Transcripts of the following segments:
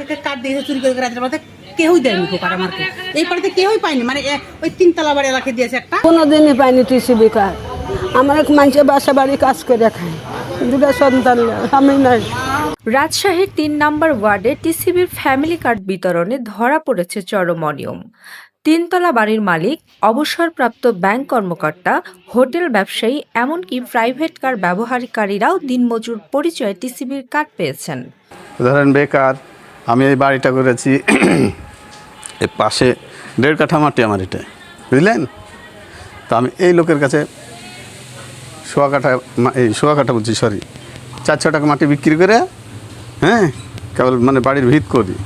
কাকে কার্ড দিয়েছে চুরি করে রাতের বেলাতে কেউই দেয়নি কার্ড আমাকে, এই পাড়াতে কেউই পায়নি, মানে ওই 3 তলা বাড়ি এলাকায় দিয়েছে একটা। কোনোদিনই পাইনি টিসিবি কার্ড। আমার এক মানুষের বাসা বাড়ি কাজ করে খায়, 2টা সন্তান, আমি নাই। রাজশাহীর 3 নম্বর ওয়ার্ডে টিসিবির ফ্যামিলি কার্ড বিতরণে ধরা পড়েছে চরম অনিয়ম। 3 তলা বাড়ির মালিক, অবসরপ্রাপ্ত ব্যাংক কর্মকর্তা, হোটেল ব্যবসায়ী, এমনকি প্রাইভেট কার ব্যবহারকারীরাও দিনমজুর পরিচয়ে টিসিবির কার্ড পেয়েছেন। ধরেন বেকার, আমি এই বাড়িটা করেছি, এর পাশে 1.5 কাঠা মাটি আমার এটা, বুঝলেন? তো আমি এই লোকের কাছে সোয়া কাঠা বলছি, সরি, 400 টাকা মাটি বিক্রি করে, হ্যাঁ, কেবল মানে বাড়ির ভিত করি।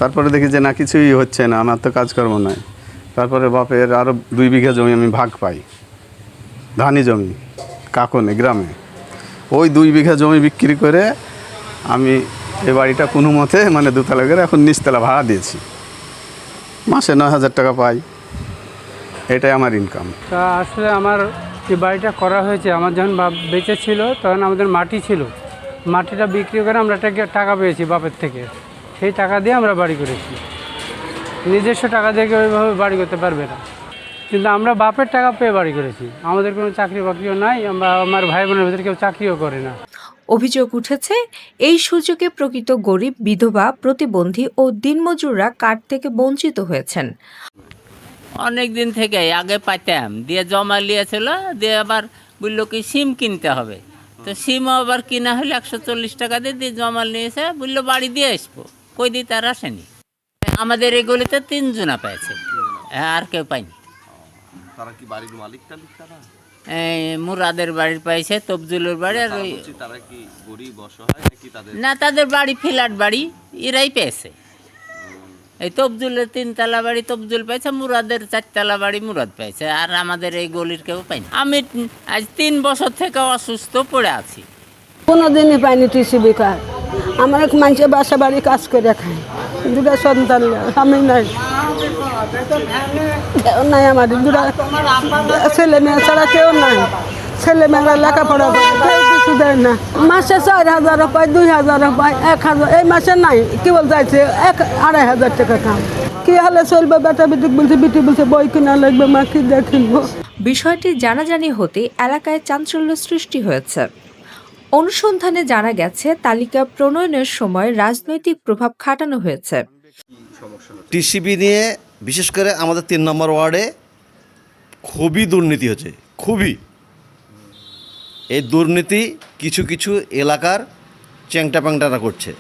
তারপরে দেখি যে না, কিছুই হচ্ছে না, আমার তো কাজকর্ম নাই। তারপরে বাপের আরও 2 বিঘা জমি আমি ভাগ পাই, ধানি জমি, কাকনে গ্রামে। ওই 2 বিঘা জমি বিক্রি করে আমি এই বাড়িটা কোনো মতে মানে 2 তলা করে এখন নিচতলা ভাড়া দিয়েছি, মাসে 9,000 টাকা পাই, এটাই আমার ইনকাম। তা আসলে আমার যে বাড়িটা করা হয়েছে, আমার যখন বাপ বেঁচে ছিল তখন আমাদের মাটি ছিল, মাটিটা বিক্রি করে আমরা টাকা পেয়েছি বাপের থেকে, সেই টাকা দিয়ে আমরা বাড়ি করেছি। নিজস্ব টাকা দিয়ে কেউ ওইভাবে বাড়ি করতে পারবে না, কিন্তু আমরা বাপের টাকা পেয়ে বাড়ি করেছি। আমাদের কোনো চাকরি বাকরিও নাই, আমরা আমার ভাই বোনের ভিতরে কেউ চাকরিও করে না। অভিযোগ উঠেছে, এই সুযোগে প্রকৃত গরিব, বিধবা, প্রতিবন্ধী ও দিনমজুররা কার্ড থেকে বঞ্চিত হয়েছেন। অনেক দিন থেকে আগে পাইতাম, দিয়ে জমা নিয়েছিল, দিয়ে আবার বললো কি সিম কিনতে হবে, তো সিমও আবার কিনা হলে 140 টাকা দিয়ে জমা নিয়েছে, বললো বাড়ি দিয়ে আসবো, কই দিয়ে তার আসেনি। আমাদের এগুলিতে 3 জনা পেয়েছে, আর কেউ পায়নি। তারা কি বাড়ির মালিক টালিক তারা? মুরাদের বাড়ির পাইছে, তবজুলের বাড়ি, আর ওই তারা কি গরিব অসহায় নাকি তাদের? না, তাদের বাড়ি ফ্ল্যাট বাড়ি, এরাই পেয়েছে। এই তবজুলের 3 তলা বাড়ি তবজুল পাইছে, মুরাদের 4 তলা বাড়ি মুরাদ পাইছে, আর আমাদের এই গলির কেউ পাইনি। আমি আজ 3 বছর থেকে অসুস্থ পড়ে আছি। কোনোদিনই পাইনি টিসিবি কার্ড। আমার এক মানুষের বাসা বাড়ি কাজ করে খায়, 2টা সন্তান, আমি নাই। কেউ নাই আমার, 2টা ছেলে মেয়ে ছাড়া কেউ নাই। ছেলে মেয়েরা লেখাপড়া করে, কেউ কিছু দেয় না। মাসে 4,000 পায়, 2,000 পায়, 1,000, এই মাসে নাই, কি বল যাইছে 2,500 টাকা কাম। কি হলে চলবে? বেটা বিটি বলছে, বিটি বলছে বই কিনা লাগবে, মা কি দেখিব। বিষয়টি জানাজানি হতে এলাকায় চাঞ্চল্য সৃষ্টি হয়েছে। অনুসন্ধানে জানা গেছে, তালিকা প্রণয়নের সময় রাজনৈতিক প্রভাব খাটানো হয়েছে। টিসিবি নিয়ে বিশেষ করে আমাদের 3 নম্বর ওয়ার্ডে খুবই দুর্নীতি হচ্ছে, খুবই। এই দুর্নীতি কিছু কিছু এলাকার চ্যাংটা প্যাংটারা করছে।